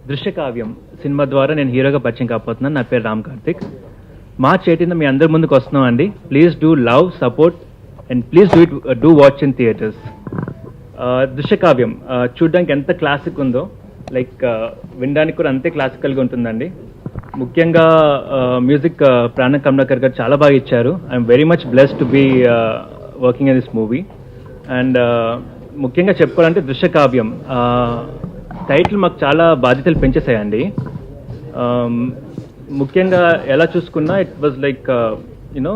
దృశ్యకావ్యం cinema ద్వారా నేను హీరోగా పరిచయం కాబోతున్నాను. నా పేరు రామ్ కార్తిక్. మార్చ్ 18 మీ అందరి ముందుకు వస్తున్నాం అండి. Please do love, support and please do watch in theatres. దృశ్యకావ్యం చూడడానికి ఎంత క్లాసిక్ ఉందో, లైక్ వినడానికి కూడా అంతే క్లాసికల్గా ఉంటుందండి. ముఖ్యంగా మ్యూజిక్ ప్రాణ కమలాకర్ గారు చాలా బాగా ఇచ్చారు. I'm very much blessed to be working in this movie. And ముఖ్యంగా చెప్పుకోవాలంటే దృశ్యకావ్యం టైటిల్ మాకు చాలా బాధ్యతలు పెంచేసాయండి. ముఖ్యంగా ఎలా చూసుకున్నా it was like you know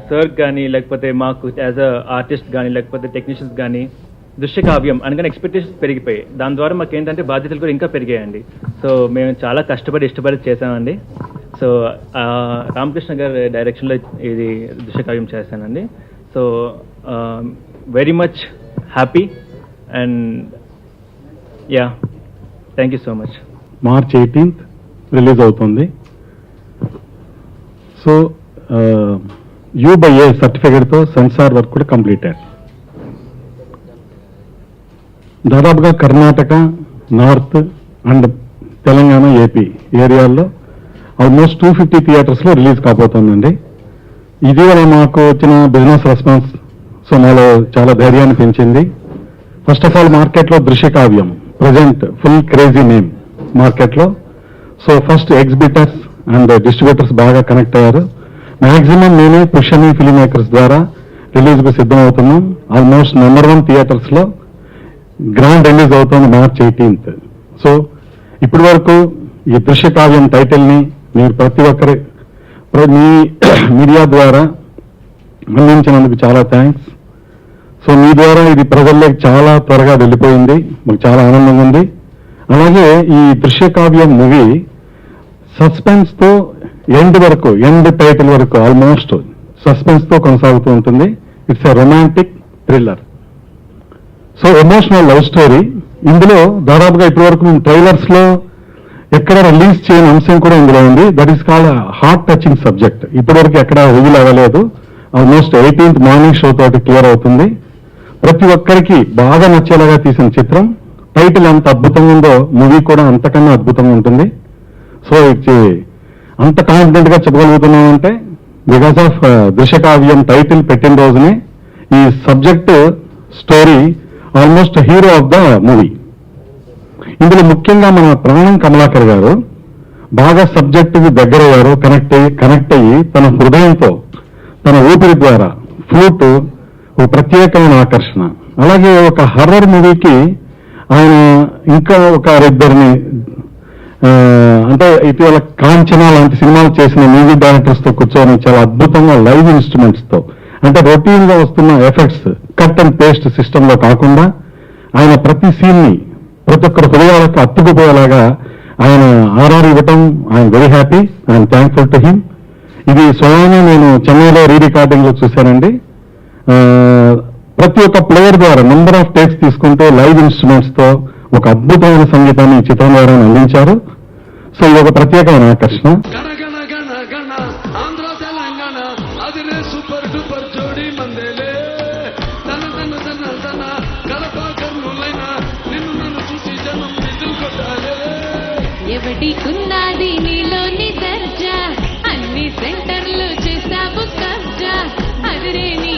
sir కానీ లేకపోతే మాకు యాజ్ అ ఆర్టిస్ట్ కానీ లేకపోతే టెక్నీషియన్స్ కానీ దృశ్యకావ్యం అనగానే ఎక్స్పెక్టేషన్స్ పెరిగిపోయాయి. దాని ద్వారా మాకు ఏంటంటే బాధ్యతలు కూడా ఇంకా పెరిగాయండి. సో మేము చాలా కష్టపడి ఇష్టపడి చేసామండి. సో రామకృష్ణ గారి డైరెక్షన్లో ఇది దృశ్యకావ్యం చేశానండి. So very much happy and yeah, thank you so much. March 18th release అవుతుంది. సో U/A సర్టిఫికేట్తో సెన్సార్ వర్క్ కూడా కంప్లీట్ అయ్యారు. దాదాపుగా Karnataka, north and Telangana, AP ఏరియాల్లో ఆల్మోస్ట్ 250 థియేటర్స్లో రిలీజ్ కాబోతుందండి. ఇటీవల మాకు వచ్చిన బిజినెస్ రెస్పాన్స్ సో మాలో చాలా ధైర్యాన్ని పెంచింది. ఫస్ట్ ఆఫ్ ఆల్ మార్కెట్లో దృశ్యకావ్యం ప్రజెంట్ ఫుల్ క్రేజీ నేమ్ మార్కెట్లో. So first exhibitors and distributors బాగా కనెక్ట్ అయ్యారు. మ్యాక్సిమం నేను పుష్యమి ఫిల్మ్ మేకర్స్ ద్వారా రిలీజ్కు సిద్ధమవుతున్నాం. ఆల్మోస్ట్ నెంబర్ 1 థియేటర్స్లో గ్రాండ్ రిలీజ్ అవుతుంది మార్చ్ 18th. సో ఇప్పటి వరకు ఈ దృశ్యకావ్యం టైటిల్ని మీరు ప్రతి ఒక్కరి మీ మీడియా ద్వారా అందించినందుకు చాలా థ్యాంక్స్. సో మీ ద్వారా ఇది ప్రజల్లోకి చాలా త్వరగా వెళ్ళిపోయింది, మాకు చాలా ఆనందంగా ఉంది. అలాగే ఈ దృశ్యకావ్యం మూవీ సస్పెన్స్తో ఎండ్ టైటిల్ వరకు ఆల్మోస్ట్ సస్పెన్స్తో కొనసాగుతూ ఉంటుంది. It's a romantic thriller. So emotional love story. ఇందులో దాదాపుగా ఇప్పటి వరకు మేము ట్రైలర్స్లో ఎక్కడ రిలీజ్ చేయని అంశం కూడా ఇందులో ఉంది. That is called heart touching subject. ఇప్పటివరకు ఎక్కడ రివీల్ అవ్వలేదు. ఆల్మోస్ట్ 18th మార్నింగ్ షో తోటి క్లియర్ అవుతుంది. ప్రతి ఒక్కరికి బాగా నచ్చేలాగా తీసిన చిత్రం. టైటిల్ ఎంత అద్భుతంగా ఉందో మూవీ కూడా అంతకన్నా అద్భుతంగా ఉంటుంది. సో అంత కాన్ఫిడెంట్ గా చెప్పగలుగుతున్నామంటే బికాస్ ఆఫ్ దృశ్యకావ్యం టైటిల్ పెట్టిన రోజునే ఈ subject story almost hero of the movie. ఇందులో ముఖ్యంగా మన ప్రాణం కమలాకర్ గారు బాగా సబ్జెక్టుకి దగ్గరయ్యారు. కనెక్ట్ అయ్యి తన హృదయంతో తన ఊపిరి ద్వారా ఫ్లూట్ ఒక ప్రత్యేకమైన ఆకర్షణ. అలాగే ఒక హర్రర్ మూవీకి ఆయన ఇంకా ఒక ఇద్దరిని అంటే ఇటీవల కాంచనా లాంటి సినిమాలు చేసిన మ్యూజిక్ డైరెక్టర్స్తో కూర్చొని చాలా అద్భుతంగా లైవ్ ఇన్స్ట్రుమెంట్స్తో అంటే రొటీన్గా వస్తున్న ఎఫెక్ట్స్ కట్ అండ్ పేస్ట్ సిస్టంలో కాకుండా ఆయన ప్రతి సీన్ని ప్రతి ఒక్కరి హృదయాలకు అత్తుకుపోయేలాగా ఆయన ఆర్ఆర్ ఇవ్వటం I'm very happy. I'm thankful to him. ఇది స్వయంగా నేను చెన్నైలో రికార్డింగ్లో చూశానండి. ప్రతి ఒక్క ప్లేయర్ ద్వారా నెంబర్ ఆఫ్ టేక్స్ తీసుకుంటూ లైవ్ ఇన్స్ట్రుమెంట్స్తో ఒక అద్భుతమైన సంగీతాన్ని ఈ చిత్రం ద్వారా అందించారు. సో ఇది ఒక ప్రత్యేకమైన ఆకర్షణ. ఎవడికున్నది నీలోని దర్జా, అన్ని సెంటర్లు చేసావు కబ్జా, అదిరే